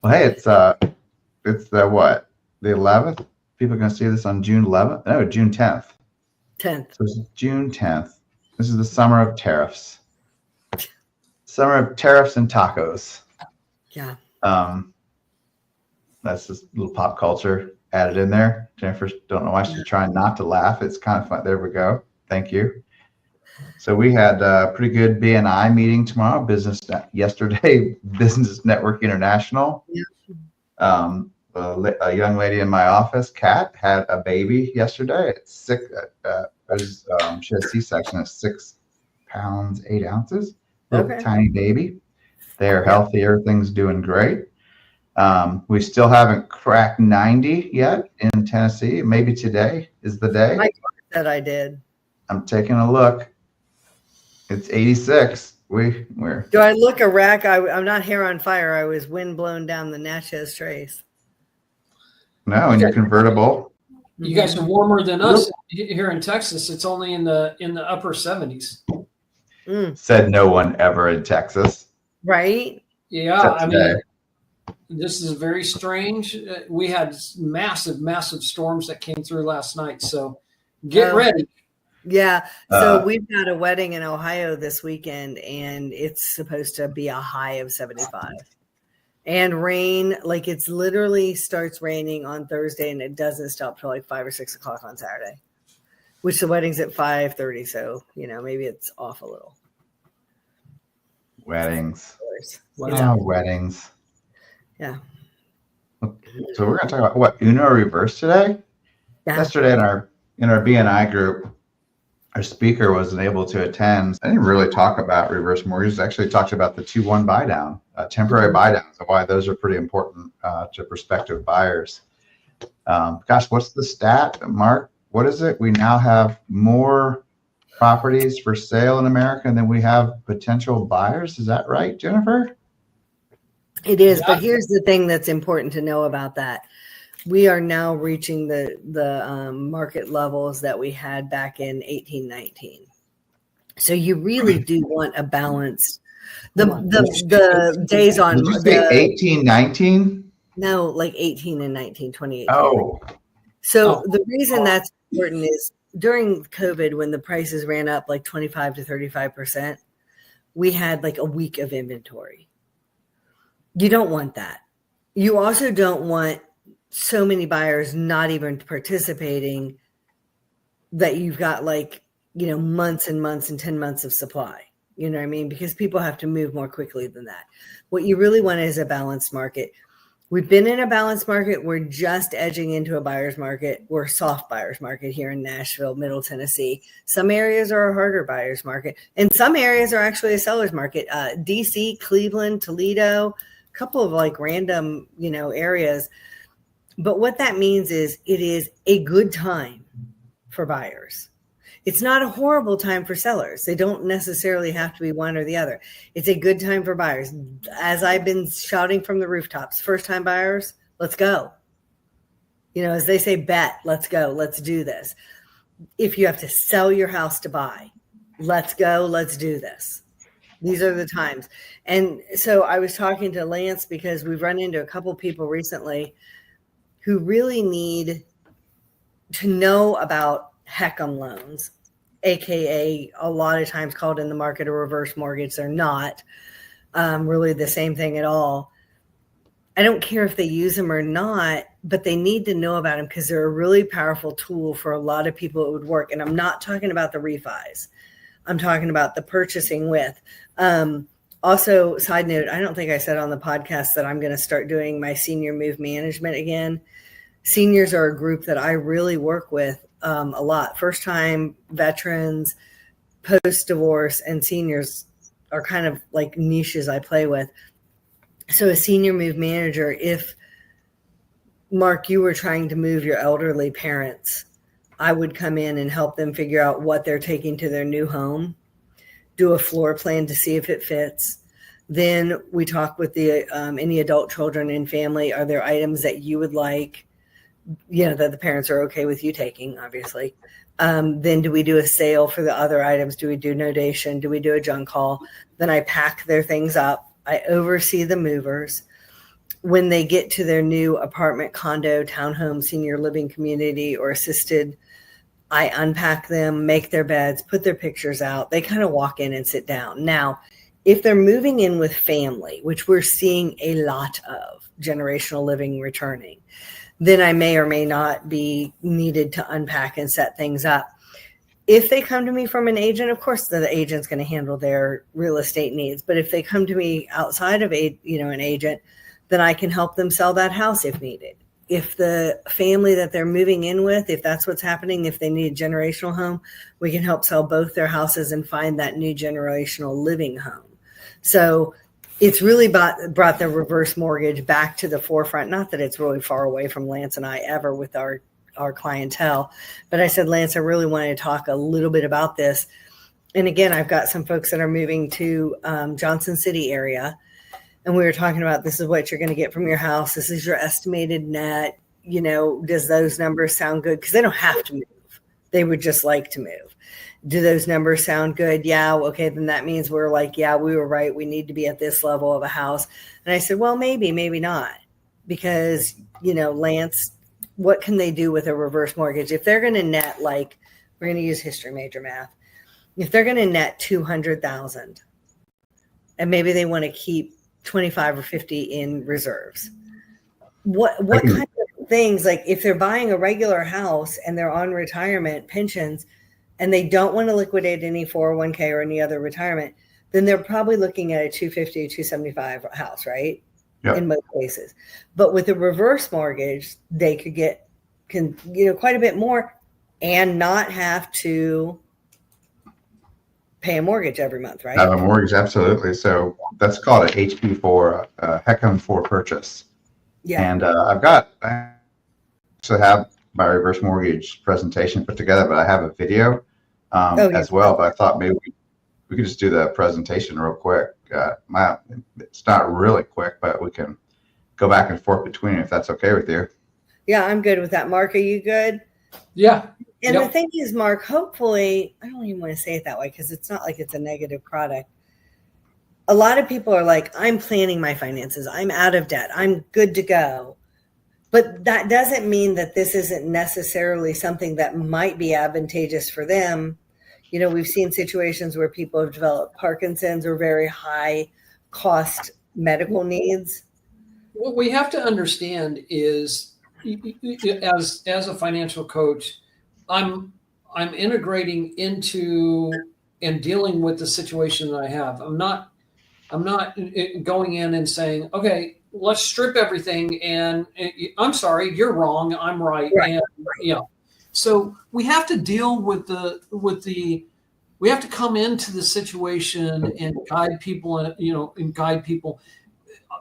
Well, hey, it's the what? The 11th? People are going to see this on June 11th? No, June 10th. 10th. So it's June 10th. This is the summer of tariffs. Summer of tariffs and tacos. Yeah. That's just a little pop culture added in there. Jennifer, don't know why she's trying not to laugh. It's kind of fun. There we go. Thank you. So we had a pretty good BNI meeting tomorrow. Yesterday, Business Network International. Yeah. A young lady in my office, Kat, had a baby yesterday. It's sick. She had a C-section at 6 pounds 8 ounces. Little tiny baby. They're healthy. Everything's doing great. We still haven't cracked 90 yet in Tennessee. Maybe today is the day. I said I did. I'm taking a look. It's 86. We're. Do I look Iraq? I'm not hair on fire. I was wind blown down the Natchez Trace. No, and you're convertible. You guys are warmer than us here in Texas. It's only in the upper 70s. Said no one ever in Texas. Right? Yeah, I mean, this is very strange. We had massive storms that came through last night. So get ready. Yeah. So we've got a wedding in Ohio this weekend, and it's supposed to be a high of 75. And rain, like it's literally starts raining on Thursday, and it doesn't stop till like 5 or 6 o'clock on Saturday, which the wedding's at 5:30. So, maybe it's off a little. Weddings. Wow. Weddings. Yeah. So we're going to talk about what Uno Reverse today. Yeah. Yesterday in our BNI group, our speaker wasn't able to attend. I didn't really talk about reverse mortgages. I actually talked about the 2-1 buy down, temporary buy downs, and why those are pretty important to prospective buyers. Gosh, what's the stat, Mark? What is it? We now have more properties for sale in America than we have potential buyers. Is that right, Jennifer? It is, but here's the thing that's important to know about that. We are now reaching the market levels that we had back in 1819. So you really do want a balance. The days on. Did you say 1819? No, like 18 and 19, 2018. Oh. So the reason that's important is during COVID, when the prices ran up like 25 to 35%, we had like a week of inventory. You don't want that. You also don't want so many buyers not even participating that you've got like, months and months and 10 months of supply. You know what I mean? Because people have to move more quickly than that. What you really want is a balanced market. We've been in a balanced market. We're just edging into a buyer's market. We're a soft buyer's market here in Nashville, Middle Tennessee. Some areas are a harder buyer's market, and some areas are actually a seller's market. DC, Cleveland, Toledo, a couple of like random, areas. But what that means is it is a good time for buyers. It's not a horrible time for sellers. They don't necessarily have to be one or the other. It's a good time for buyers. As I've been shouting from the rooftops, first-time buyers, let's go. As they say, bet, let's go. Let's do this. If you have to sell your house to buy, let's go. Let's do this. These are the times. And so I was talking to Lance because we've run into a couple people recently who really need to know about HECM loans, AKA a lot of times called in the market a reverse mortgage. They're not really the same thing at all. I don't care if they use them or not, but they need to know about them because they're a really powerful tool for a lot of people. It would work. And I'm not talking about the refis. I'm talking about the purchasing with. Also, side note, I don't think I said on the podcast that I'm going to start doing my senior move management again. Seniors are a group that I really work with a lot. First-time veterans, post-divorce, and seniors are kind of like niches I play with. So a senior move manager, if, Mark, you were trying to move your elderly parents, I would come in and help them figure out what they're taking to their new home, do a floor plan to see if it fits. Then we talk with the any adult children and family. Are there items that you would like, that the parents are okay with you taking, obviously. Then do we do a sale for the other items? Do we do donation? Do we do a junk haul? Then I pack their things up. I oversee the movers. when they get to their new apartment, condo, townhome, senior living community, or assisted, I unpack them, make their beds, put their pictures out. They kind of walk in and sit down. Now, if they're moving in with family, which we're seeing a lot of generational living returning, then I may or may not be needed to unpack and set things up. If they come to me from an agent, of course, the agent's going to handle their real estate needs. But if they come to me outside of an agent, then I can help them sell that house if needed. If the family that they're moving in with, if that's what's happening, if they need a generational home, we can help sell both their houses and find that new generational living home. So it's really brought the reverse mortgage back to the forefront. Not that it's really far away from Lance and I ever with our clientele, but I said, Lance, I really wanted to talk a little bit about this. And again, I've got some folks that are moving to Johnson City area. And we were talking about, this is what you're going to get from your house. This is your estimated net. Does those numbers sound good? Because they don't have to move. They would just like to move. Do those numbers sound good? Yeah. Okay. Then that means we're like, yeah, we were right. We need to be at this level of a house. And I said, well, maybe not. Because, Lance, what can they do with a reverse mortgage? If they're going to net, we're going to use history major math. If they're going to net $200,000 and maybe they want to keep 25 or 50 in reserves. What kind of things, like if they're buying a regular house and they're on retirement pensions and they don't want to liquidate any 401k or any other retirement, then they're probably looking at a 250, 275 house, right? Yep. In most cases. But with a reverse mortgage, they could get quite a bit more and not have to pay a mortgage every month, right? Have a mortgage, absolutely. So that's called a HP4, HECM 4 purchase. Yeah. And I actually have my reverse mortgage presentation put together, but I have a video as well. But I thought maybe we could just do the presentation real quick. It's not really quick, but we can go back and forth between it if that's okay with you. Yeah, I'm good with that. Mark, are you good? Yeah. And the thing is, Mark, hopefully, I don't even want to say it that way because it's not like it's a negative product. A lot of people are like, I'm planning my finances. I'm out of debt. I'm good to go. But that doesn't mean that this isn't necessarily something that might be advantageous for them. We've seen situations where people have developed Parkinson's or very high cost medical needs. What we have to understand is, as a financial coach, I'm integrating into and dealing with the situation that I have. I'm not going in and saying, okay, let's strip everything and I'm sorry, you're wrong, I'm right. And so we have to deal with we have to come into the situation and guide people and guide people.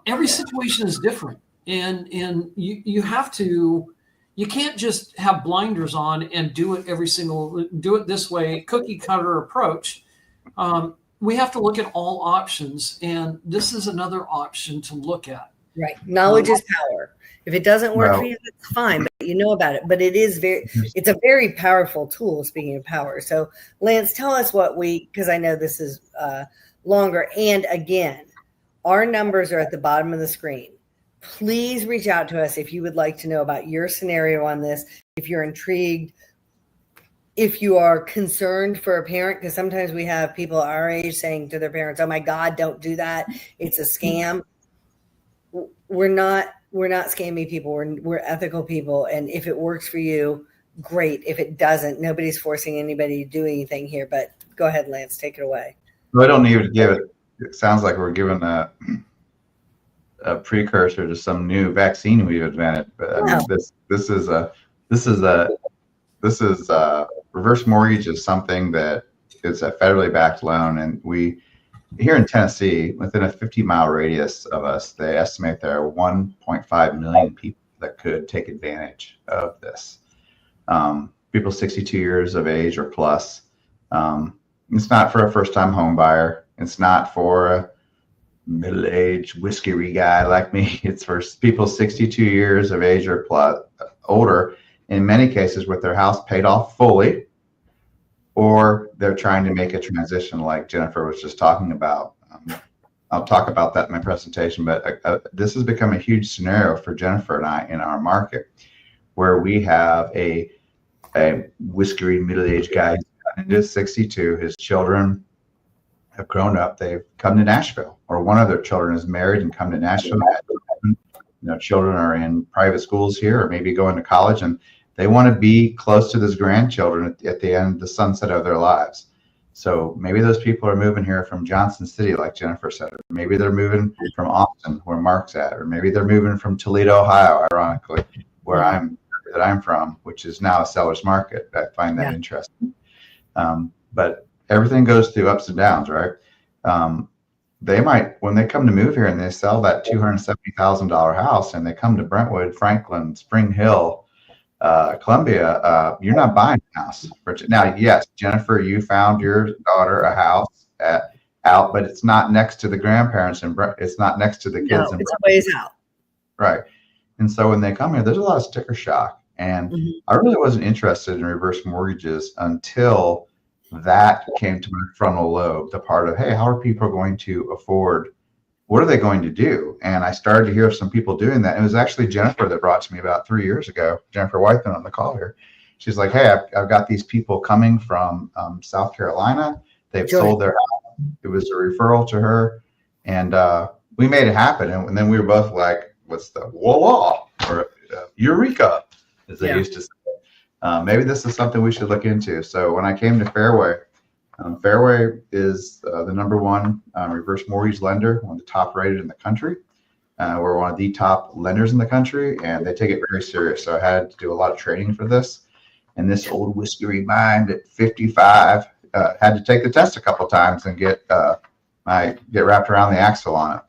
Every situation is different. And you have to, you can't just have blinders on and do it this way, cookie cutter approach. We have to look at all options, and this is another option to look at. Right. Knowledge is power. If it doesn't work for you, that's fine, but you know about it. But it's a very powerful tool, speaking of power. So Lance, tell us because I know this is longer. And again, our numbers are at the bottom of the screen. Please reach out to us if you would like to know about your scenario on this. If you're intrigued, if you are concerned for a parent, because sometimes we have people our age saying to their parents, oh my God, don't do that. It's a scam. We're not scammy people. We're ethical people. And if it works for you, great. If it doesn't, nobody's forcing anybody to do anything here, but go ahead, Lance, take it away. I don't need to give it. It sounds like we're giving a precursor to some new vaccine we've invented. But I mean, this is reverse mortgage is something that is a federally backed loan, and we here in Tennessee, within a 50-mile radius of us, they estimate there are 1.5 million people that could take advantage of this. People 62 years of age or plus. It's not for a first-time home buyer. It's not for a middle-aged whiskey guy like me. It's for people 62 years of age or plus, older, in many cases with their house paid off fully, or they're trying to make a transition like Jennifer was just talking about. I'll talk about that in my presentation, but this has become a huge scenario for Jennifer and I in our market, where we have a whiskery middle-aged guy into his 62. His children have grown up. They've come to Nashville, or one of their children is married and come to Nashville. Children are in private schools here, or maybe going to college, and they want to be close to those grandchildren at the end, the sunset of their lives. So maybe those people are moving here from Johnson City, like Jennifer said, or maybe they're moving from Austin, where Mark's at, or maybe they're moving from Toledo, Ohio, ironically, where I'm from, which is now a seller's market. I find that interesting. But everything goes through ups and downs, right? They might, when they come to move here and they sell that $270,000 house and they come to Brentwood, Franklin, Spring Hill, Columbia, you're not buying a house. Now, yes, Jennifer, you found your daughter a house out, but it's not next to the grandparents and it's not next to the kids. No, it's a ways out. Right. And so when they come here, there's a lot of sticker shock. And I really wasn't interested in reverse mortgages until that came to my frontal lobe, the part of, hey, how are people going to afford? What are they going to do? And I started to hear some people doing that. It was actually Jennifer that brought to me about 3 years ago, Jennifer Whiteman on the call here. She's like, hey, I've got these people coming from South Carolina. They've sold their house. It was a referral to her. And we made it happen. And then we were both like, what's the voila or eureka, as they used to say. Maybe this is something we should look into. So when I came to Fairway, Fairway is the #1 reverse mortgage lender, one of the top rated in the country. We're one of the top lenders in the country, and they take it very serious. So I had to do a lot of training for this. And this old whiskery mind at 55 had to take the test a couple of times and get wrapped around the axle on it.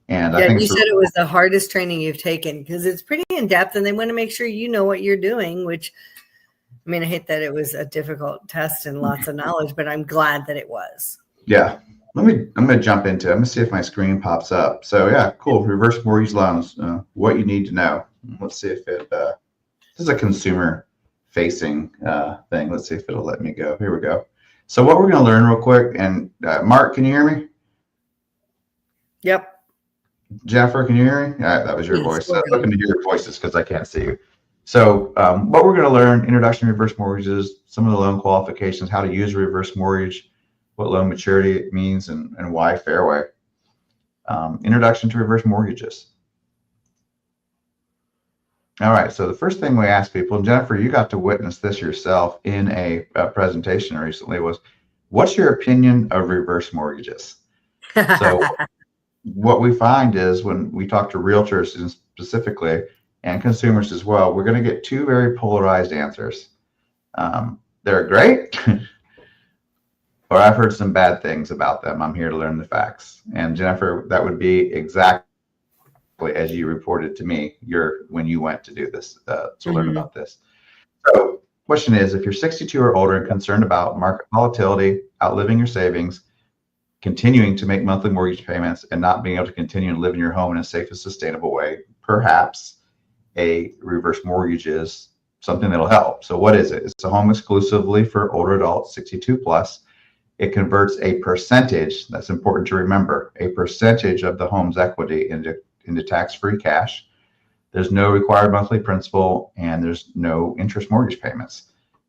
And I think you said it was the hardest training you've taken because it's pretty in depth, and they want to make sure you know what you're doing. Which, I mean, I hate that it was a difficult test and lots of knowledge, but I'm glad that it was. Yeah. I'm going to jump into it. I'm going to see if my screen pops up. So yeah, cool. Reverse mortgage loans, what you need to know. Let's see if it, this is a consumer facing thing. Let's see if it'll let me go. Here we go. So what we're going to learn real quick, and Mark, can you hear me? Yep. Jennifer, can you hear me? That was your voice. I'm looking to hear your voices because I can't see you. So what we're going to learn, introduction to reverse mortgages, some of the loan qualifications, how to use a reverse mortgage, what loan maturity means, and why Fairway. Introduction to reverse mortgages. All right, so the first thing we ask people, and Jennifer, you got to witness this yourself in a presentation recently, was what's your opinion of reverse mortgages? So what we find is when we talk to realtors specifically and consumers as well, we're going to get two very polarized answers. They're great, or I've heard some bad things about them. I'm here to learn the facts. And Jennifer, that would be exactly as you reported to me when you went to do this, to learn about this. So question is, if you're 62 or older and concerned about market volatility, outliving your savings, continuing to make monthly mortgage payments, and not being able to continue to live in your home in a safe and sustainable way, perhaps a reverse mortgage is something that'll help. So what is it? It's a home exclusively for older adults, 62 plus. It converts a percentage, that's important to remember, a percentage of the home's equity into tax-free cash. There's no required monthly principal, and there's no interest mortgage payments.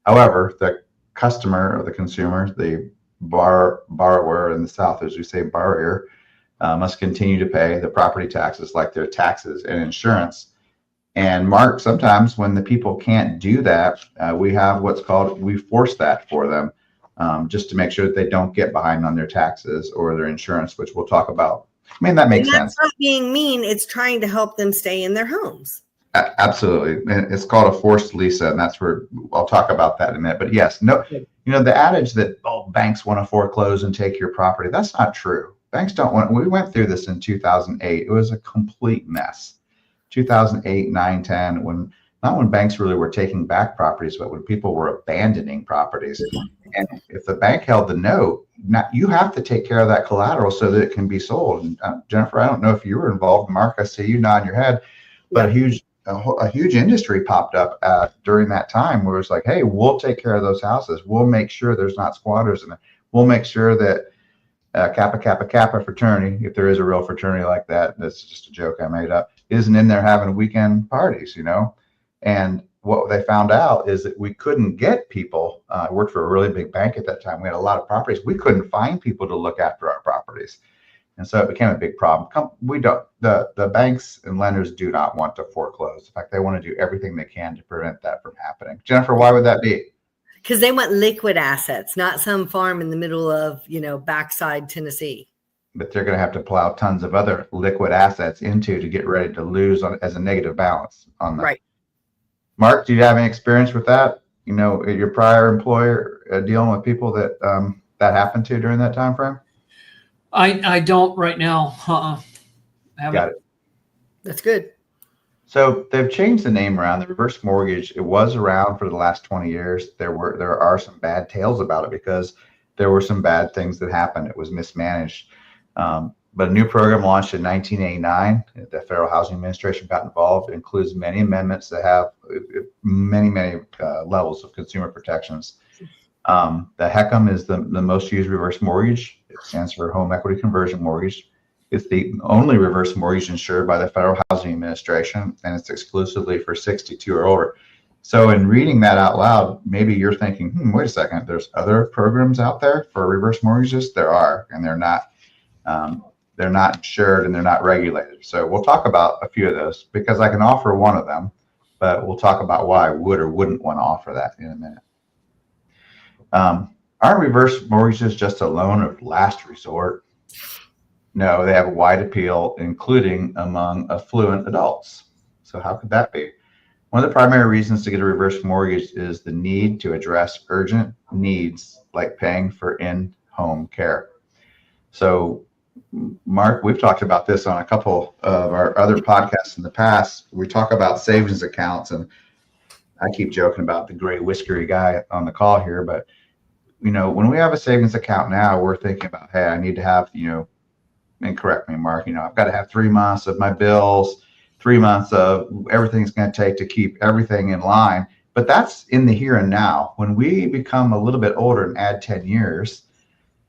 However, the customer or the consumer, the borrower in the South, as we say, borrower, must continue to pay the property taxes like their taxes and insurance. And Mark, sometimes when the people can't do that, we have what's called, we force that for them, just to make sure that they don't get behind on their taxes or their insurance, which we'll talk about. I mean, that makes sense. That's not being mean. It's trying to help them stay in their homes. Absolutely. And it's called a forced Lisa, and that's where I'll talk about that in a minute. But yes, no, the adage that banks want to foreclose and take your property, that's not true. Banks don't want. We went through this in 2008. It was a complete mess. 2008, 9, 10, not when banks really were taking back properties, but when people were abandoning properties. And if the bank held the note, you have to take care of that collateral so that it can be sold. And Jennifer, I don't know if you were involved. Mark, I see you nodding your head, but a huge industry popped up during that time where it's like, hey, we'll take care of those houses. We'll make sure there's not squatters in it. We'll make sure that Kappa Kappa Kappa fraternity, if there is a real fraternity like that, that's just a joke I made up, isn't in there having weekend parties, And what they found out is that we couldn't get people. I worked for a really big bank at that time. We had a lot of properties. We couldn't find people to look after our properties. And so it became a big problem. The banks and lenders do not want to foreclose. In fact, they want to do everything they can to prevent that from happening. Jennifer, why would that be? Because they want liquid assets, not some farm in the middle of, backside Tennessee. But they're going to have to plow tons of other liquid assets into to get ready to lose as a negative balance on that. Right. Mark, do you have any experience with that? Your prior employer dealing with people that that happened to during that time frame? I don't right now. Got it. That's good. So they've changed the name around. The reverse mortgage, it was around for the last 20 years. There are some bad tales about it because there were some bad things that happened. It was mismanaged. But a new program launched in 1989. The Federal Housing Administration got involved. It includes many amendments that have many levels of consumer protections. The HECM is the most used reverse mortgage. It stands for Home Equity Conversion Mortgage. It's the only reverse mortgage insured by the Federal Housing Administration, and it's exclusively for 62 or older. So in reading that out loud, maybe you're thinking, wait a second, there's other programs out there for reverse mortgages? There are, and they're not insured and they're not regulated. So we'll talk about a few of those because I can offer one of them, but we'll talk about why I would or wouldn't want to offer that in a minute. Aren't reverse mortgages just a loan of last resort? No, they have a wide appeal, including among affluent adults. So how could that be? One of the primary reasons to get a reverse mortgage is the need to address urgent needs like paying for in-home care. So, Mark, we've talked about this on a couple of our other podcasts in the past. We talk about savings accounts, and I keep joking about the gray whiskery guy on the call here, but when we have a savings account now, we're thinking about, hey, I need to have, and correct me, Mark, I've got to have 3 months of my bills, 3 months of everything's going to take to keep everything in line. But that's in the here and now. When we become a little bit older and add 10 years,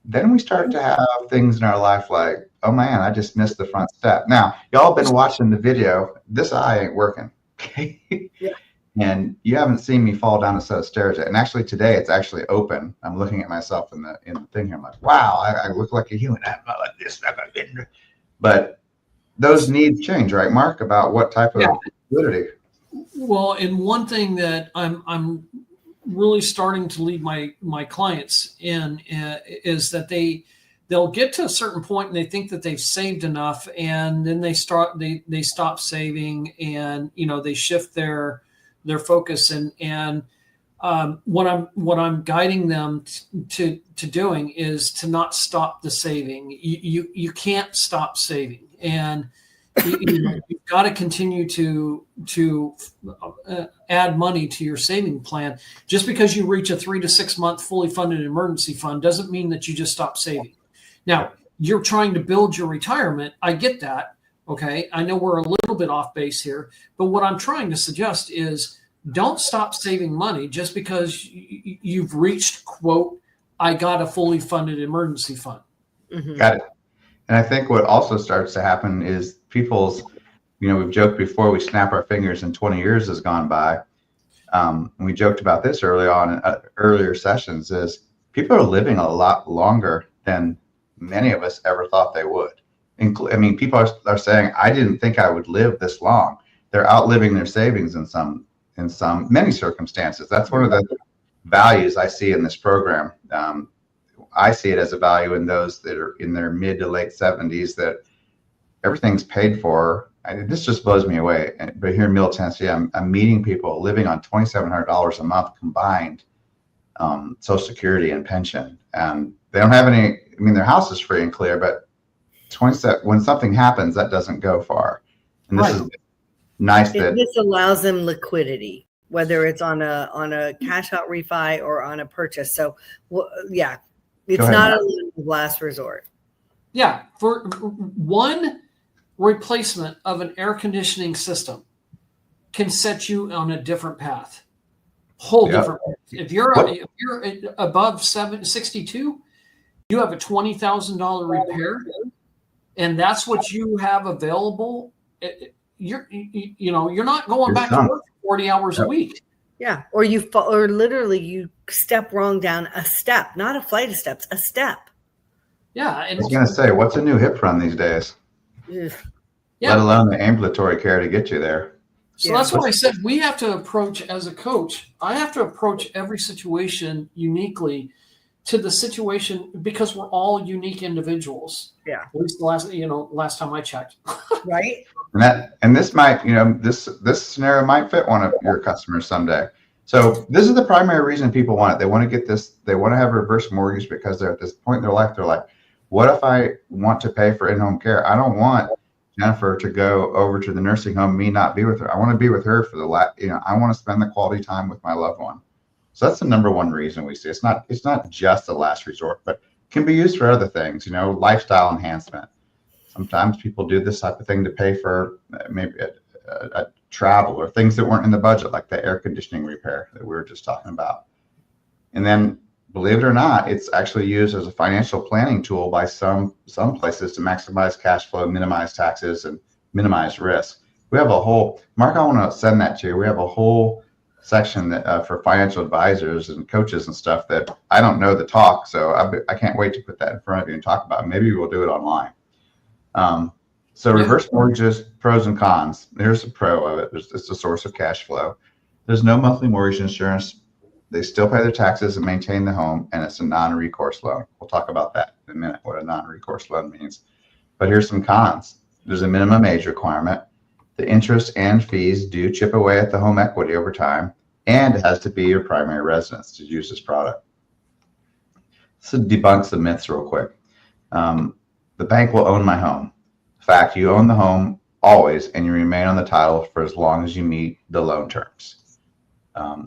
then we start to have things in our life like, oh man, I just missed the front step. Now, y'all been watching the video. This eye ain't working. Okay. Yeah. And you haven't seen me fall down a set of stairs yet. And actually today it's actually open. I'm looking at myself in the thing here. I'm like, wow, I look like a human. I'm not like this. But those needs change, right, Mark? About what type of liquidity? Well, and one thing that I'm really starting to lead my clients in is that they'll get to a certain point and they think that they've saved enough, and then they stop saving, and they shift their focus, and what I'm guiding them to doing is to not stop the saving. You can't stop saving, and you've got to continue to add money to your saving plan. Just because you reach a 3 to 6 month fully funded emergency fund doesn't mean that you just stop saving. Now, you're trying to build your retirement. I get that. Okay. I know we're a little bit off base here, but what I'm trying to suggest is don't stop saving money just because you've reached, quote, I got a fully funded emergency fund. Mm-hmm. Got it. And I think what also starts to happen is people's, we've joked before, we snap our fingers and 20 years has gone by. And we joked about this early on in earlier sessions is people are living a lot longer than many of us ever thought they would. People are saying, I didn't think I would live this long. They're outliving their savings in many circumstances. That's one of the values I see in this program. I see it as a value in those that are in their mid to late 70s that everything's paid for. This just blows me away. But here in Middle Tennessee, I'm meeting people living on $2,700 a month combined, Social Security and pension. And they don't have any, their house is free and clear, but when something happens, that doesn't go far. And this is nice. This allows them liquidity, whether it's on a cash out refi or on a purchase. So, it's not a last resort. Yeah, for one replacement of an air conditioning system can set you on a different path, different path. If you're above 62, you have a $20,000 repair, and that's what you have available, you're not going back to work 40 hours a week. Yeah, or literally you step wrong down a step, not a flight of steps, a step. Yeah, I was going to say, what's a new hip run these days? Ugh. Let alone the ambulatory care to get you there. So that's what I said. We have to approach, as a coach, I have to approach every situation uniquely to the situation, because we're all unique individuals. Yeah. At least last time I checked. Right. And this might, this scenario might fit one of your customers someday. So this is the primary reason people want it. They want to get this, they want to have a reverse mortgage because they're at this point in their life. They're like, what if I want to pay for in-home care? I don't want Jennifer to go over to the nursing home, me not be with her. I want to be with her for I want to spend the quality time with my loved one. So that's the number one reason we see. It's not just a last resort, but can be used for other things, lifestyle enhancement. Sometimes people do this type of thing to pay for maybe a travel or things that weren't in the budget, like the air conditioning repair that we were just talking about. And then, believe it or not, it's actually used as a financial planning tool by some places to maximize cash flow, minimize taxes, and minimize risk. We have a whole, Mark, I want to send that to you. We have a whole section that, for financial advisors and coaches and stuff that I don't know the talk. So I can't wait to put that in front of you and talk about it. Maybe we'll do it online. So reverse mortgages, pros and cons. Here's the pro of it. It's a source of cash flow. There's no monthly mortgage insurance. They still pay their taxes and maintain the home, and it's a non-recourse loan. We'll talk about that in a minute, what a non-recourse loan means. But here's some cons. There's a minimum age requirement. The interest and fees do chip away at the home equity over time, and it has to be your primary residence to use this product. So debunks the myths real quick. The bank will own my home. In fact, you own the home always, and you remain on the title for as long as you meet the loan terms.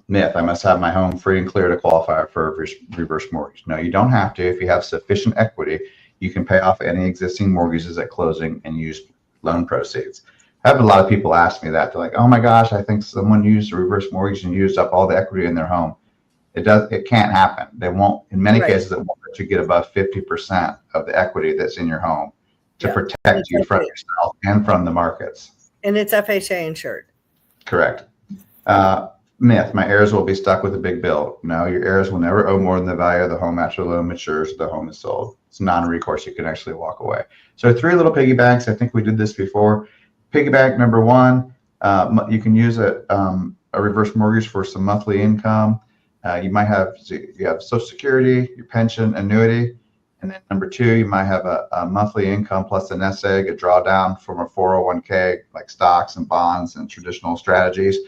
Myth, I must have my home free and clear to qualify for a reverse mortgage. No, you don't have to. If you have sufficient equity, you can pay off any existing mortgages at closing and use loan proceeds. I have a lot of people ask me that. They're like, oh my gosh, I think someone used a reverse mortgage and used up all the equity in their home. It can't happen. They won't, in many cases, it won't let you get above 50% of the equity that's in your home to protect you from yourself and from the markets. And it's FHA insured. Correct. Myth, my heirs will be stuck with a big bill. No, your heirs will never owe more than the value of the home after the loan matures, the home is sold. It's non-recourse. You can actually walk away. So 3 little piggy banks. I think we did this before. Piggy bank number 1, you can use a reverse mortgage for some monthly income. You have Social Security, your pension, annuity. And then number 2, you might have a monthly income plus a nest egg, a drawdown from a 401k, like stocks and bonds and traditional strategies.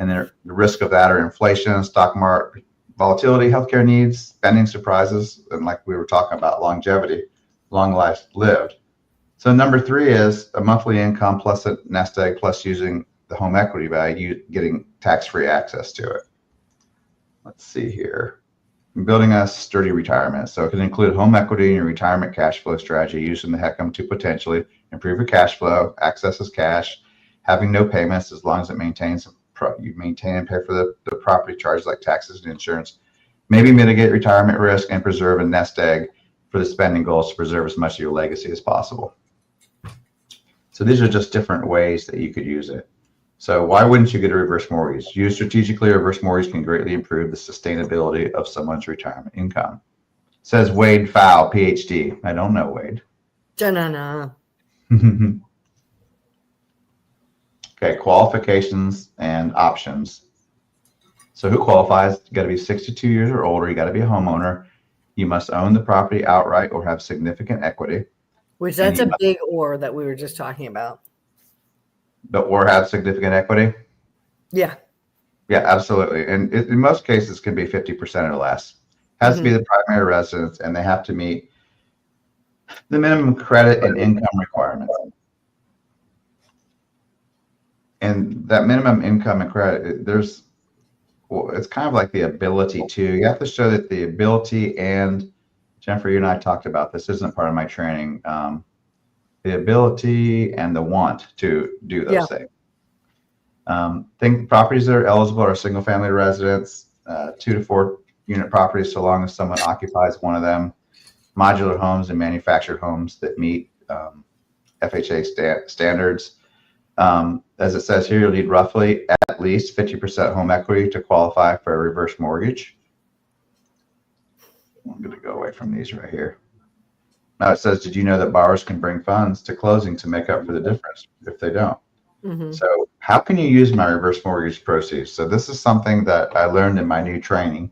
And then the risk of that are inflation, stock market volatility, healthcare needs, spending surprises, and like we were talking about, longevity, long life lived. So number 3 is a monthly income plus a nest egg plus using the home equity by getting tax-free access to it. Let's see here. Building a sturdy retirement. So it can include home equity in your retirement cash flow strategy, using the HECM to potentially improve your cash flow, accesses cash, having no payments as long as it maintains, you maintain and pay for the property charges like taxes and insurance, maybe mitigate retirement risk and preserve a nest egg for the spending goals to preserve as much of your legacy as possible. So these are just different ways that you could use it. So why wouldn't you get a reverse mortgage? Used strategically, a reverse mortgage can greatly improve the sustainability of someone's retirement income. Says Wade Fowl, PhD. I don't know Wade. Da-na-na. Okay, qualifications and options. So who qualifies? You got to be 62 years or older. You got to be a homeowner. You must own the property outright or have significant equity. Which that's a big or that we were just talking about. Or have significant equity? Yeah. Yeah, absolutely. And in most cases can be 50% or less. Has to be the primary residence, and they have to meet the minimum credit and income requirements. And that minimum income and credit, it's kind of like the ability to, you have to show that the ability, and Jennifer, you and I talked about this, isn't part of my training, the ability and the want to do those things. Think properties that are eligible are single family residents, 2 to 4 unit properties, so long as someone occupies one of them. modular homes and manufactured homes that meet FHA standards. As it says here, you'll need roughly at least 50% home equity to qualify for a reverse mortgage. I'm going to go away from these right here. Now it says, did you know that borrowers can bring funds to closing to make up for the difference if they don't? Mm-hmm. So how can you use my reverse mortgage proceeds? So this is something that I learned in my new training.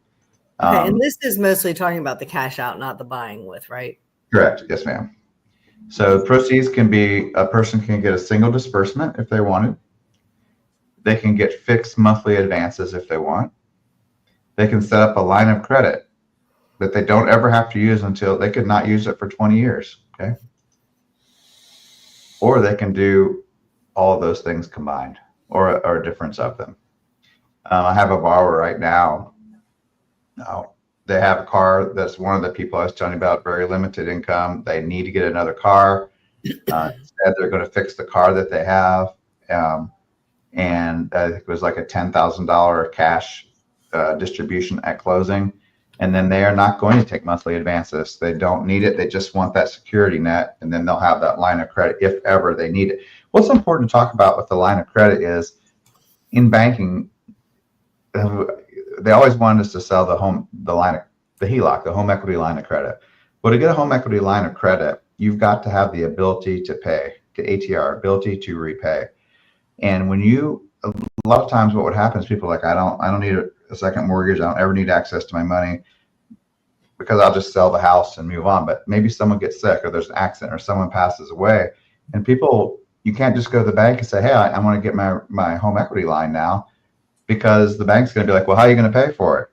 Okay, and this is mostly talking about the cash out, not the buying with, right? Correct. Yes, ma'am. So proceeds can be, a person can get a single disbursement if they wanted. They can get fixed monthly advances if they want. They can set up a line of credit that they don't ever have to use until they could not use it for 20 years. Okay. Or they can do all of those things combined, or a difference of them. I have a borrower right now. They have a car. That's one of the people I was telling you about, very limited income. They need to get another car. Instead, they're going to fix the car that they have. And I think it was like a $10,000 cash distribution at closing. And then they are not going to take monthly advances. They don't need it. They just want that security net. And then they'll have that line of credit if ever they need it. What's important to talk about with the line of credit is, in banking, they always wanted us to sell the HELOC, the home equity line of credit. Well, to get a home equity line of credit, you've got to have the ability to pay, to ATR, ability to repay. And when a lot of times what would happen is people are like, I don't need a second mortgage. I don't ever need access to my money because I'll just sell the house and move on. But maybe someone gets sick, or there's an accident, or someone passes away, and you can't just go to the bank and say, hey, I want to get my home equity line now, because the bank's going to be like, well, how are you going to pay for it?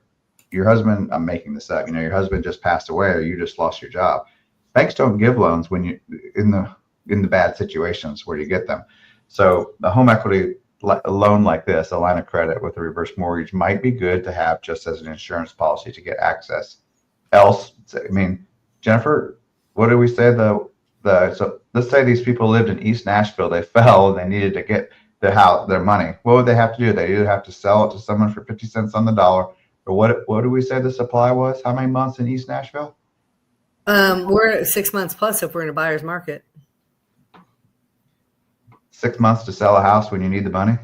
Your husband, I'm making this up, your husband just passed away, or you just lost your job. Banks don't give loans when you in the bad situations where you get them. So the home equity loan like this, a line of credit with a reverse mortgage, might be good to have just as an insurance policy to get access. Jennifer, what did we say? So let's say these people lived in East Nashville. They fell and they needed to get their money. What would they have to do? They either have to sell it to someone for 50 cents on the dollar, or what do we say the supply was? How many months in East Nashville? We're at 6 months plus if we're in a buyer's market. 6 months to sell a house when you need the money?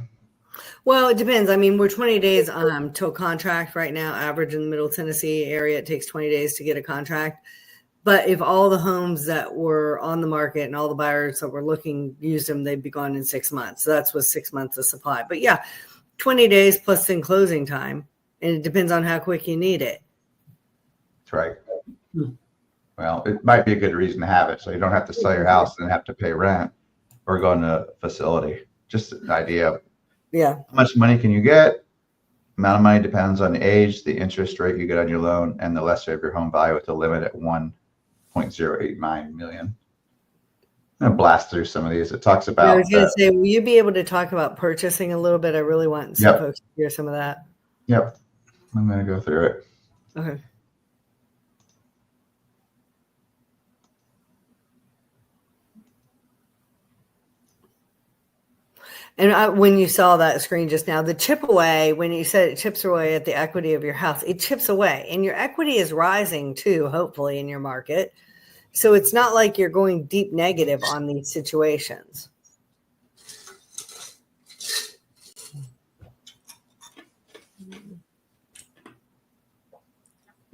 Well, it depends. We're 20 days till contract right now. Average in the Middle Tennessee area, it takes 20 days to get a contract. But if all the homes that were on the market and all the buyers that were looking used them, they'd be gone in 6 months. So that's with 6 months of supply. But yeah, 20 days plus in closing time. And it depends on how quick you need it. That's right. Well, it might be a good reason to have it, so you don't have to sell your house and have to pay rent or go into a facility. Just an idea of how much money can you get. Amount of money depends on the age, the interest rate you get on your loan, and the lesser of your home value, with the limit at $1.089 million. I'm going to blast through some of these. It talks about. I was going to say, will you be able to talk about purchasing a little bit? I really want some folks to hear some of that. Yep. I'm going to go through it. Okay. And when you saw that screen just now, the chip away, when you said it chips away at the equity of your house, it chips away. And your equity is rising too, hopefully, in your market. So it's not like you're going deep negative on these situations.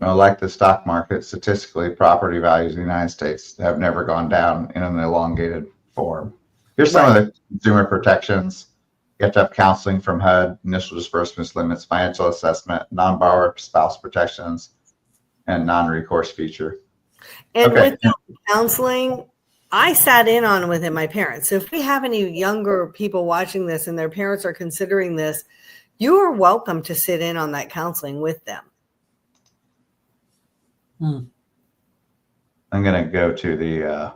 Like the stock market, statistically, property values in the United States have never gone down in an elongated form. Here's some of the consumer protections. You have to have counseling from HUD, initial disbursements limits, financial assessment, non-borrower spouse protections, and non-recourse feature. And with the counseling, I sat in on with my parents. So if we have any younger people watching this and their parents are considering this, you are welcome to sit in on that counseling with them. I'm going to go to the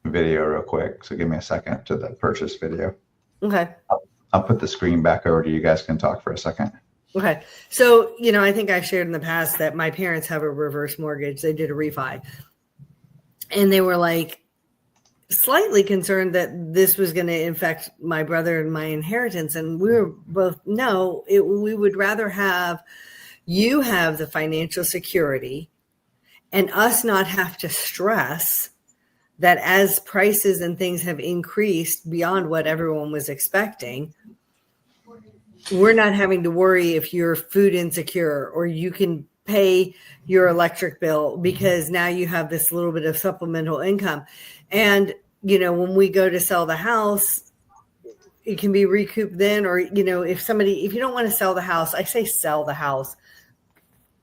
video real quick. So give me a second to the purchase video. Okay. I'll put the screen back over to you. Guys can talk for a second. Okay. So, I think I've shared in the past that my parents have a reverse mortgage. They did a refi. And they were like slightly concerned that this was going to infect my brother and my inheritance. And we were both, we would rather have you have the financial security and us not have to stress that as prices and things have increased beyond what everyone was expecting, we're not having to worry if you're food insecure or you can pay your electric bill because now you have this little bit of supplemental income. And, when we go to sell the house, it can be recouped then, or, if you don't want to sell the house, I say sell the house.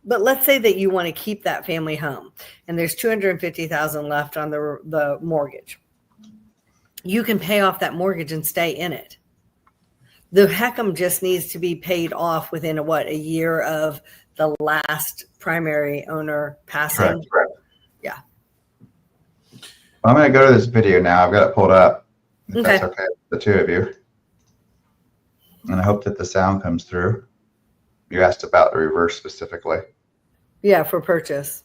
But let's say that you want to keep that family home and there's $250,000 left on the mortgage. You can pay off that mortgage and stay in it. The HECM just needs to be paid off within a year of the last primary owner passing. Correct. Yeah. I'm going to go to this video now. I've got it pulled up. If Okay. That's okay. The two of you. And I hope that the sound comes through. You asked about the reverse specifically. Yeah, for purchase.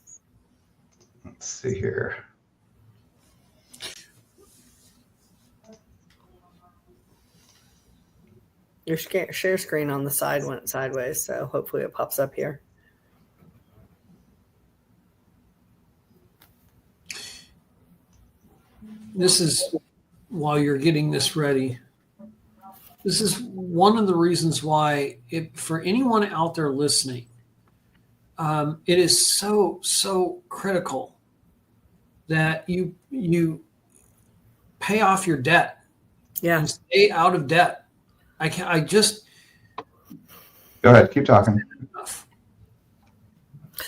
Let's see here. Your share screen on the side went sideways, so hopefully it pops up here. This is, while you're getting this ready, this is one of the reasons why, for anyone out there listening, it is so critical that you pay off your debt. Yeah. And stay out of debt. Go ahead. Keep talking.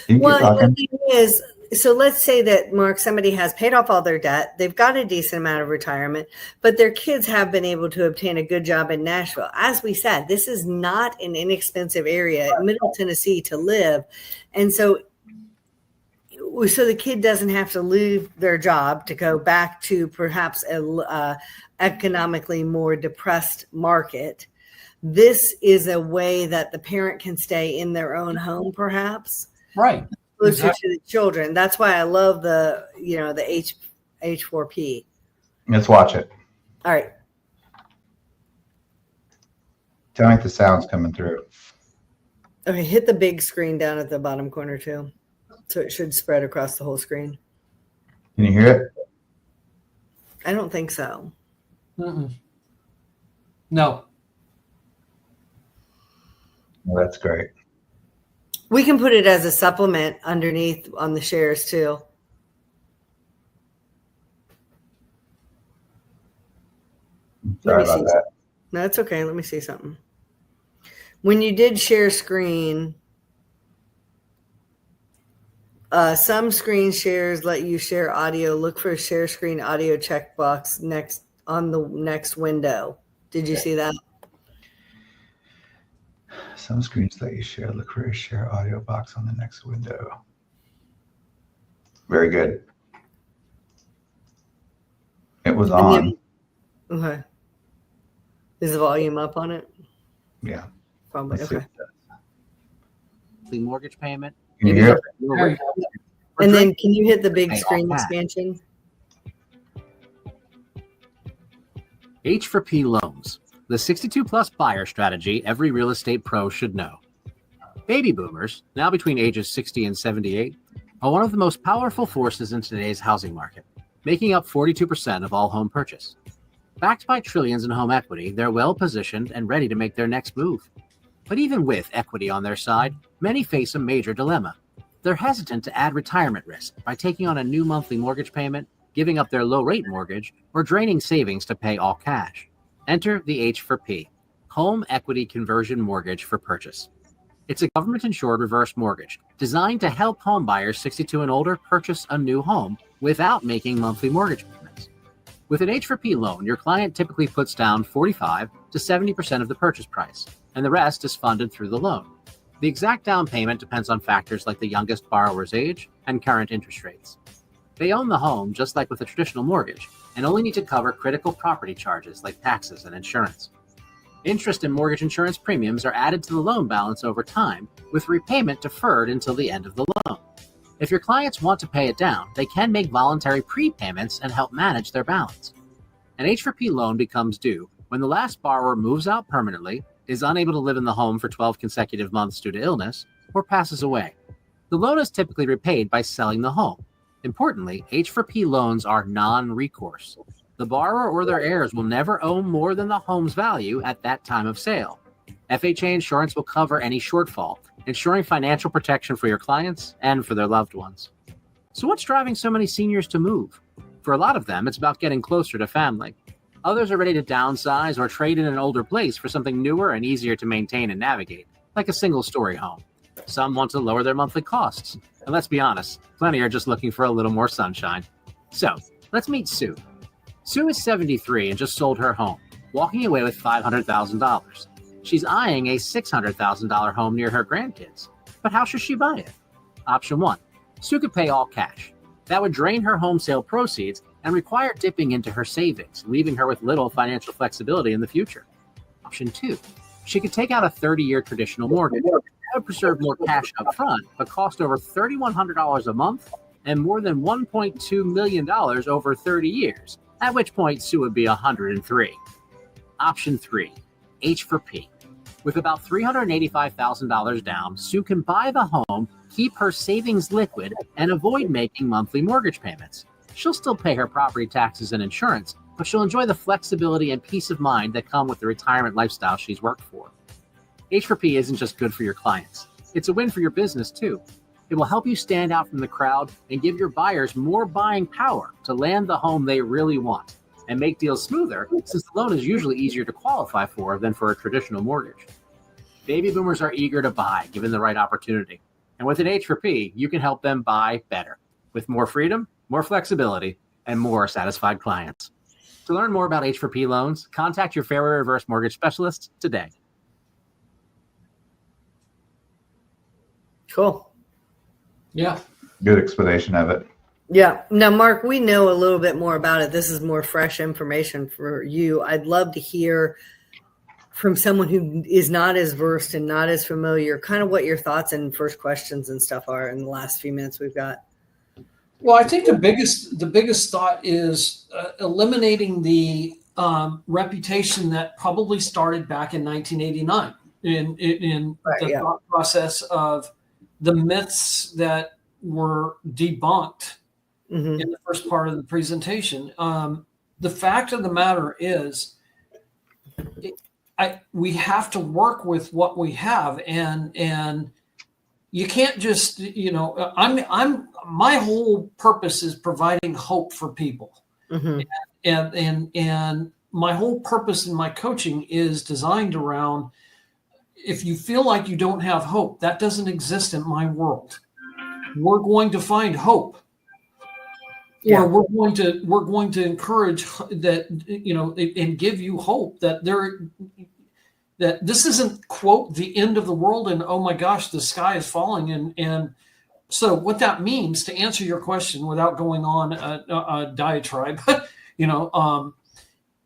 You can Well, keep talking. the thing is, so let's say that, Mark, somebody has paid off all their debt. They've got a decent amount of retirement, but their kids have been able to obtain a good job in Nashville. As we said, this is not an inexpensive area, Middle Tennessee, to live. And so the kid doesn't have to leave their job to go back to perhaps a economically more depressed market. This is a way that the parent can stay in their own home, perhaps. Right. Closer to the children. That's why I love the H4P. Let's watch it. All right. Tell me if the sound's coming through. Okay, hit the big screen down at the bottom corner too. So it should spread across the whole screen. Can you hear it? I don't think so. Mm-mm. No. Well, that's great. We can put it as a supplement underneath on the shares too. Sorry about that. No, that's okay. Let me see something. When you did share screen, some screen shares let you share audio. Look for a share screen audio checkbox next on the next window. Did you see that? Some screens let you share. Look for a share audio box on the next window. Very good. It was on. Okay. Is the volume up on it? Yeah. Probably. Let's see. Okay. The mortgage payment. Can you hear it? There you go. And then can you hit the big Hey, screen all that. expansion? H4P loans, the 62 plus buyer strategy every real estate pro should know. Baby boomers, now between ages 60 and 78, are one of the most powerful forces in today's housing market, making up 42% of all home purchase. Backed by trillions in home equity, they're well positioned and ready to make their next move. But even with equity on their side, many face a major dilemma. They're hesitant to add retirement risk by taking on a new monthly mortgage payment, giving up their low-rate mortgage, or draining savings to pay all cash. Enter the H4P, Home Equity Conversion Mortgage for Purchase. It's a government-insured reverse mortgage designed to help home buyers 62 and older purchase a new home without making monthly mortgage payments. With an H4P loan, your client typically puts down 45 to 70% of the purchase price, and the rest is funded through the loan. The exact down payment depends on factors like the youngest borrower's age and current interest rates. They own the home just like with a traditional mortgage and only need to cover critical property charges like taxes and insurance. Interest and mortgage insurance premiums are added to the loan balance over time, with repayment deferred until the end of the loan. If your clients want to pay it down, they can make voluntary prepayments and help manage their balance. An H4P loan becomes due when the last borrower moves out permanently, is unable to live in the home for 12 consecutive months due to illness, or passes away. The loan is typically repaid by selling the home. Importantly, H4P loans are non-recourse. The borrower or their heirs will never owe more than the home's value at that time of sale. FHA insurance will cover any shortfall, ensuring financial protection for your clients and for their loved ones. So what's driving so many seniors to move? For a lot of them, it's about getting closer to family. Others are ready to downsize or trade in an older place for something newer and easier to maintain and navigate, like a single-story home. Some want to lower their monthly costs. And let's be honest, plenty are just looking for a little more sunshine. So, let's meet Sue. Sue is 73 and just sold her home, walking away with $500,000. She's eyeing a $600,000 home near her grandkids. But how should she buy it? Option 1. Sue could pay all cash. That would drain her home sale proceeds and require dipping into her savings, leaving her with little financial flexibility in the future. Option 2. She could take out a 30-year traditional mortgage. That would preserve more cash up front, but cost over $3,100 a month and more than $1.2 million over 30 years, at which point Sue would be 103. Option 3. H4P. With about $385,000 down, Sue can buy the home, keep her savings liquid, and avoid making monthly mortgage payments. She'll still pay her property taxes and insurance, but she'll enjoy the flexibility and peace of mind that come with the retirement lifestyle she's worked for. H4P isn't just good for your clients. It's a win for your business, too. It will help you stand out from the crowd and give your buyers more buying power to land the home they really want, and make deals smoother since the loan is usually easier to qualify for than for a traditional mortgage. Baby boomers are eager to buy given the right opportunity. And with an H4P, you can help them buy better with more freedom, more flexibility, and more satisfied clients. To learn more about H4P loans, contact your Fairway Reverse Mortgage specialist today. Cool. Yeah. Good explanation of it. Yeah. Now, Mark, we know a little bit more about it. This is more fresh information for you. I'd love to hear from someone who is not as versed and not as familiar, kind of what your thoughts and first questions and stuff are in the last few minutes we've got. Well, I think the biggest thought is eliminating the reputation that probably started back in 1989 in Right, the yeah. thought process of the myths that were debunked Mm-hmm. in the first part of the presentation. The fact of the matter is, we have to work with what we have, and you can't just, my whole purpose is providing hope for people. Mm-hmm. And my whole purpose in my coaching is designed around, if you feel like you don't have hope, that doesn't exist in my world. We're going to find hope. Yeah. Or we're going to encourage that, and give you hope that that this isn't, quote, the end of the world and, oh my gosh, the sky is falling. And so what that means, to answer your question without going on a diatribe,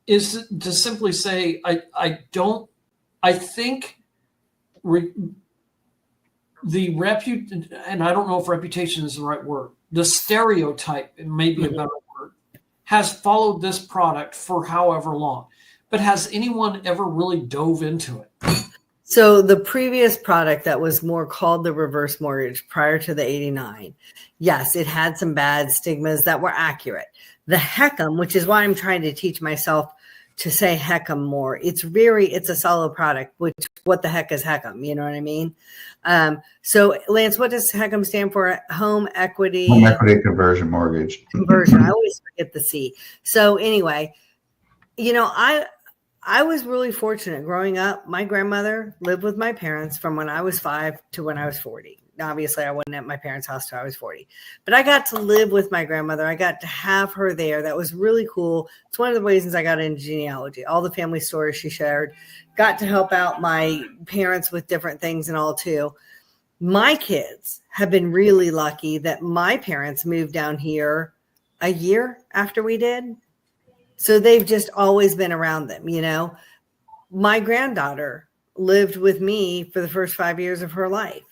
is to simply say, I think and I don't know if reputation is the right word, the stereotype, it may be a better word, has followed this product for however long. But has anyone ever really dove into it? So the previous product that was more called the reverse mortgage prior to the 89, yes, it had some bad stigmas that were accurate. The HECM, which is why I'm trying to teach myself to say HECM more. It's a solid product, which what the heck is HECM? You know what I mean? So Lance, what does HECM stand for? Home equity Conversion mortgage. Conversion. I always forget the C. So anyway, I was really fortunate growing up. My grandmother lived with my parents from when I was 5 to when I was 40. Obviously, I wasn't at my parents' house till I was 40. But I got to live with my grandmother. I got to have her there. That was really cool. It's one of the reasons I got into genealogy. All the family stories she shared. Got to help out my parents with different things and all, too. My kids have been really lucky that my parents moved down here a year after we did. So they've just always been around them, My granddaughter lived with me for the first 5 years of her life.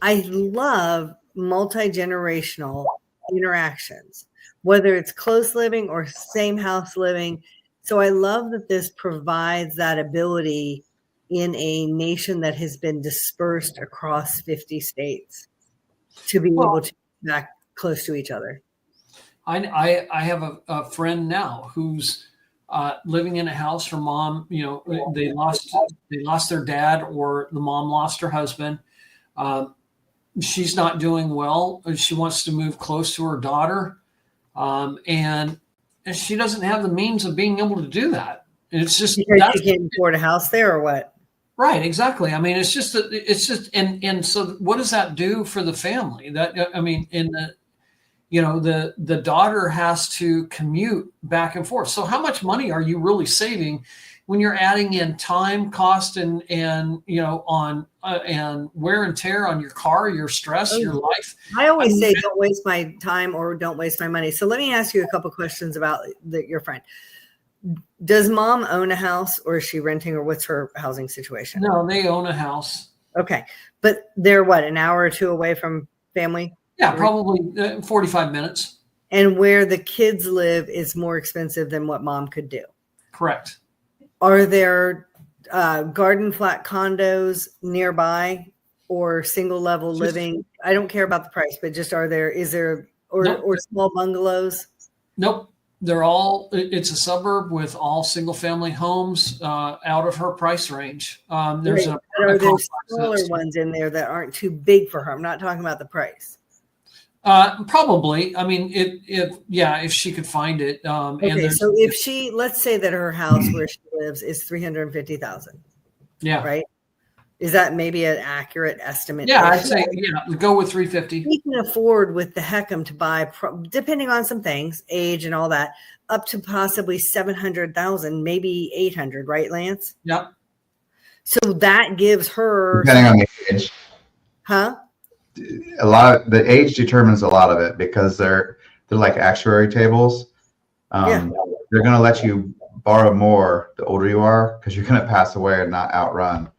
I love multi-generational interactions, whether it's close living or same house living. So I love that this provides that ability in a nation that has been dispersed across 50 states. to be Well, able to be back close to each other. I have a friend now who's living in a house. Her mom, they lost their dad, or the mom lost her husband. She's not doing well. She wants to move close to her daughter, and she doesn't have the means of being able to do that. It's just Because you can't afford a house there, or what? right, exactly. I mean, and so what does that do for the family? That I mean, the daughter has to commute back and forth. So how much money are you really saving when you're adding in time, cost, and on and wear and tear on your car, your stress, your life? I always say don't waste my time or don't waste my money. So let me ask you a couple questions about your friend. Does mom own a house, or is she renting, or what's her housing situation? No, they own a house. Okay. But they're what, an hour or two away from family? Yeah, probably 45 minutes. And where the kids live is more expensive than what mom could do. Correct. Are there garden flat condos nearby, or single level living? I don't care about the price, but just or small bungalows? Nope. It's a suburb with all single family homes out of her price range. Are there smaller ones in there that aren't too big for her? I'm not talking about the price. Probably. I mean, if she could find it. Okay, so if let's say that her house where she lives is $350,000. Yeah. Right. Is that maybe an accurate estimate? Yeah, I'd say go with 350. We can afford with the HECM to buy, depending on some things, age and all that, up to possibly 700,000, maybe 800. Right, Lance? Yep. So that gives her, depending on the age. huh? A lot of the age determines a lot of it, because they're like actuary tables. They're going to let you borrow more the older you are, because you're going to pass away and not outrun.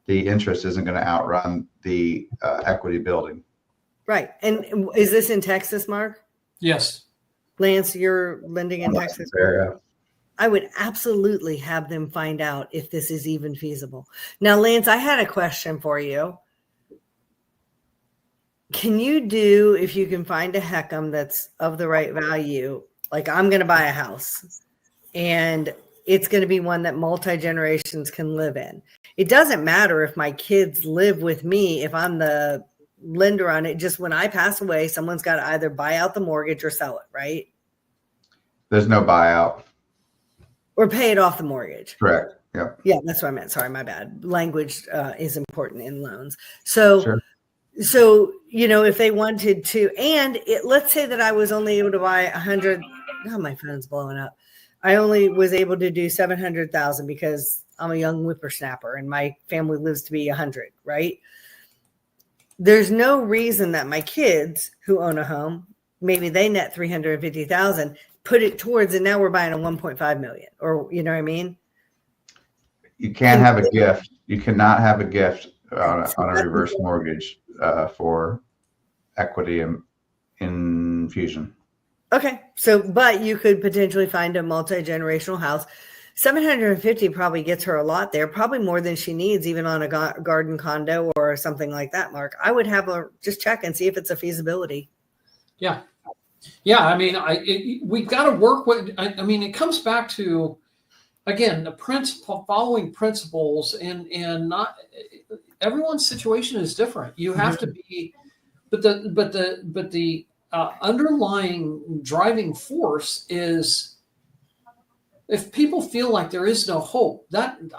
The interest isn't going to outrun the equity building. Right. And is this in Texas, Mark? Yes. Lance, you're lending in Texas? There, I would absolutely have them find out if this is even feasible. Now, Lance, I had a question for you. Can you do, if you can find a HECM that's of the right value, like I'm going to buy a house and it's going to be one that multi-generations can live in. It doesn't matter if my kids live with me, if I'm the lender on it. Just when I pass away, someone's got to either buy out the mortgage or sell it, right? there's no buyout. Or pay it off the mortgage. Correct. Yep. Yeah, that's what I meant. Sorry, my bad. Language is important in loans. So, Sure. So, if they wanted to, and let's say that I was only able to buy 100. Oh, my phone's blowing up. I only was able to do 700,000 because I'm a young whippersnapper and my family lives to be 100, right? There's no reason that my kids who own a home, maybe they net 350,000, put it towards, and now we're buying a 1.5 million, or you know what I mean? You can't have a gift. You cannot have a gift on a reverse mortgage for equity infusion. Okay. So, but you could potentially find a multi-generational house. 750 probably gets her a lot there, probably more than she needs, even on a garden condo or something like that, Mark. I would have her just check and see if it's a feasibility. Yeah. Yeah. I mean, we've got to work with, I mean, it comes back to, again, the following principles, and not everyone's situation is different. You have to be, but the underlying driving force is, if people feel like there is no hope,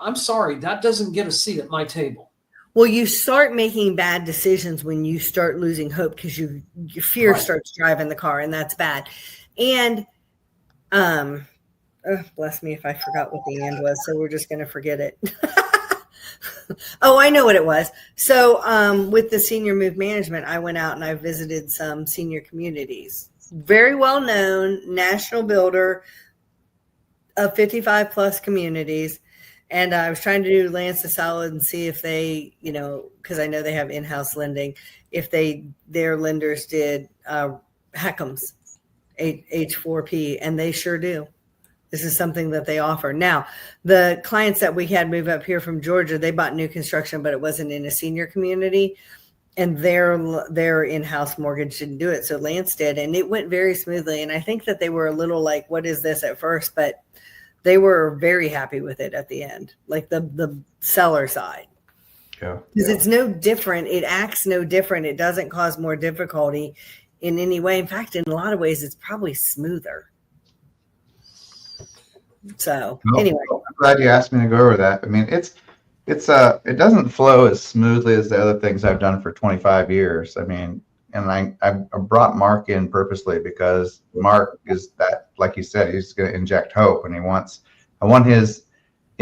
I'm sorry, that doesn't get a seat at my table. Well, you start making bad decisions when you start losing hope, because your fear starts driving the car, and that's bad. And bless me if I forgot what the and was, so we're just going to forget it. Oh, I know what it was. So with the Senior Move Management, I went out and I visited some senior communities. Very well-known national builder of 55 plus communities. And I was trying to do Lance a solid and see if they, because I know they have in-house lending, if their lenders did HECMs, H4P, and they sure do. This is something that they offer. Now, the clients that we had move up here from Georgia, they bought new construction, but it wasn't in a senior community. and their in-house mortgage didn't do it. So Lance did, and it went very smoothly. And I think that they were a little like, what is this at first? But they were very happy with it at the end, like the seller side. Yeah. Because it's no different. It acts no different. It doesn't cause more difficulty in any way. In fact, in a lot of ways, it's probably smoother. So anyway, I'm glad you asked me to go over that. I mean, it doesn't flow as smoothly as the other things I've done for 25 years. I mean, and I brought Mark in purposely because Mark is that, like you said, he's going to inject hope, and I want his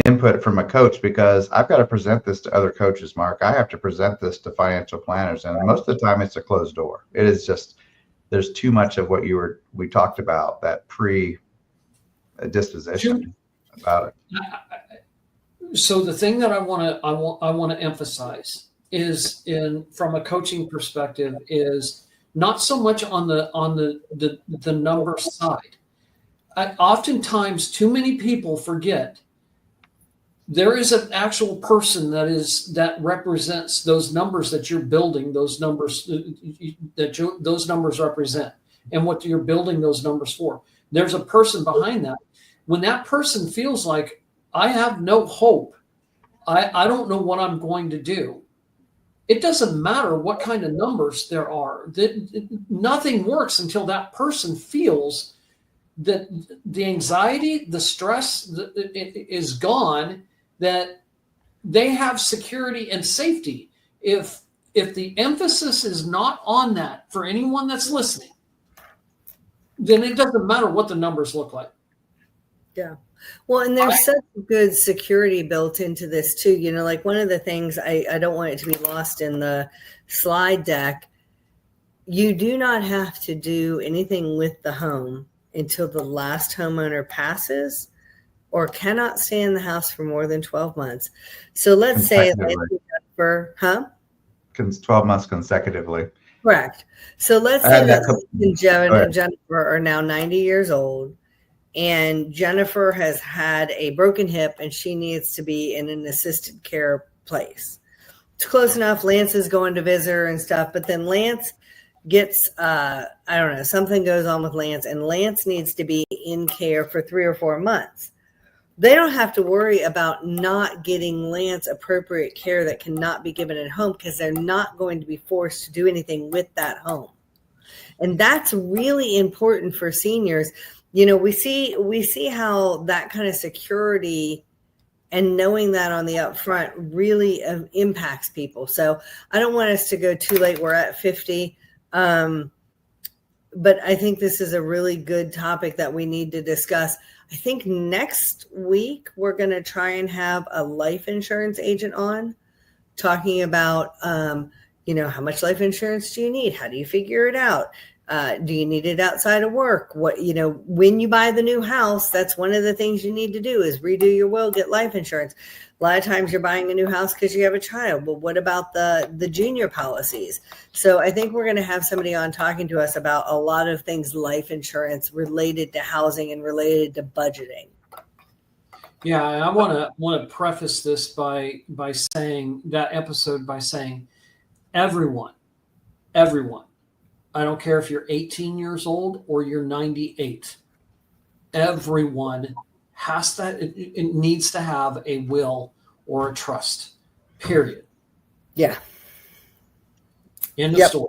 input from a coach, because I've got to present this to other coaches, Mark. I have to present this to financial planners, and most of the time it's a closed door. It is just, there's too much of what we talked about, that disposition about it. So the thing that I want to emphasize is, from a coaching perspective, is not so much on the number side. Oftentimes, too many people forget there is an actual person that represents those numbers that you're building. Those numbers those numbers represent, and what you're building those numbers for. There's a person behind that. When that person feels like, I have no hope, I don't know what I'm going to do, it doesn't matter what kind of numbers there are. Nothing works until that person feels that the anxiety, the stress is gone, that they have security and safety. If the emphasis is not on that for anyone that's listening, then it doesn't matter what the numbers look like. Yeah. Well, and there's such good security built into this too. You know, like one of the things, I don't want it to be lost in the slide deck. You do not have to do anything with the home until the last homeowner passes or cannot stay in the house for more than 12 months. So let's say for 12 months consecutively. Correct. So let's say that Jennifer are now 90 years old, and Jennifer has had a broken hip and she needs to be in an assisted care place. It's close enough. Lance is going to visit her and stuff, but then Lance gets, I don't know, something goes on with Lance, and Lance needs to be in care for 3 or 4 months. They don't have to worry about not getting Lance appropriate care that cannot be given at home, because they're not going to be forced to do anything with that home. And that's really important for seniors. You know, we see how that kind of security and knowing that on the upfront really impacts people. So I don't want us to go too late. We're at 50. But I think this is a really good topic that we need to discuss. I think next week we're going to try and have a life insurance agent on talking about, you know, how much life insurance do you need? How do you figure it out? Do you need it outside of work? What, you know, when you buy the new house, that's one of the things you need to do is redo your will, get life insurance. A lot of times you're buying a new house because you have a child. Well, what about the junior policies? So I think we're going to have somebody on talking to us about a lot of things, life insurance related to housing and related to budgeting. Yeah, I want to preface this by saying that episode by saying everyone, I don't care if you're 18 years old or you're 98. Everyone it needs to have a will or a trust, period. Yeah. End of story.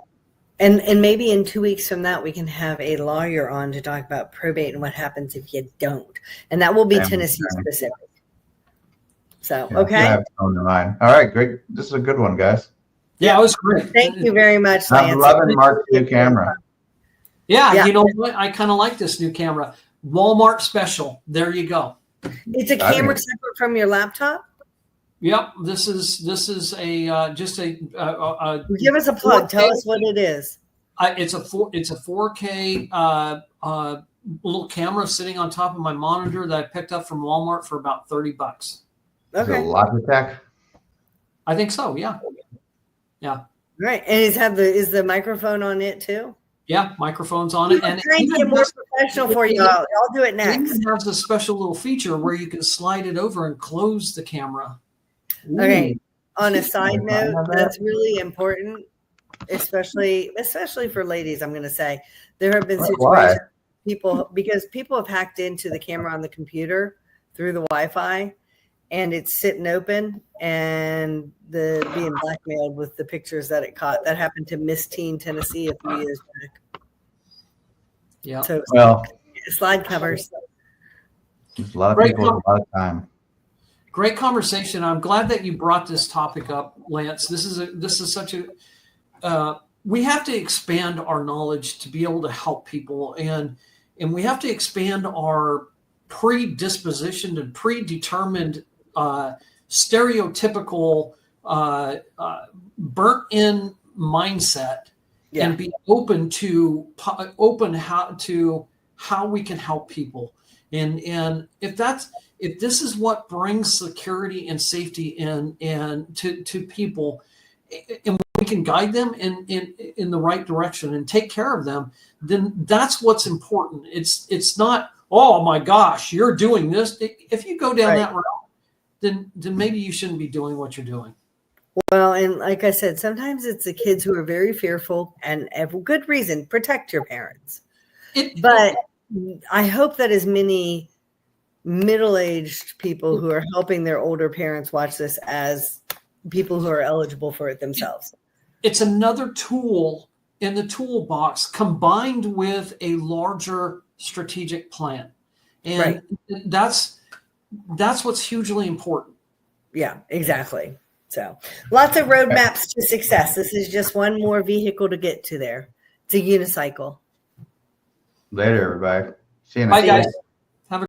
And maybe in 2 weeks from that, we can have a lawyer on to talk about probate and what happens if you don't. And that will be Tennessee specific. So, okay. Yeah, on the mind. All right, great. This is a good one, guys. Yeah, it was great. Thank you very much, Lance. I'm loving Mark's new camera. Yeah, you know what? I kind of like this new camera. Walmart special. There you go. It's a camera separate from your laptop? Yep. This is a just a give us a plug. 4K. Tell us what it is. It's a 4K little camera sitting on top of my monitor that I picked up from Walmart for about $30. Okay. Is it Logitech? I think so. Yeah. Yeah. Right. And is the microphone on it too? Yeah, microphone's on it. And trying to get more professional for you. I'll do it next. It has a special little feature where you can slide it over and close the camera. Okay. On a side note, that's really important. especially for ladies. I'm going to say there have been Why? situations because people have hacked into the camera on the computer through the Wi-Fi, and it's sitting open, and being blackmailed with the pictures that it caught. That happened to Miss Teen Tennessee a few years back. Yeah. So Well, slide covers. there's a lot of Great people with a lot of time. Great conversation. I'm glad that you brought this topic up, Lance. This is such a we have to expand our knowledge to be able to help people, and we have to expand our predispositioned and predetermined stereotypical burnt in mindset, and be open to how we can help people. And if this is what brings security and safety in to people, and we can guide them in the right direction and take care of them, then that's what's important. It's not, oh my gosh, you're doing this. If you go down that route, then maybe you shouldn't be doing what you're doing. Well, and like I said, sometimes it's the kids who are very fearful, and for good reason. Protect your parents. But I hope that as many middle-aged people who are helping their older parents watch this as people who are eligible for it themselves. It's another tool in the toolbox combined with a larger strategic plan. And that's what's hugely important. Yeah, exactly. So lots of roadmaps to success. This is just one more vehicle to get to there. It's a unicycle. Later, everybody. See you Bye, next guys. week.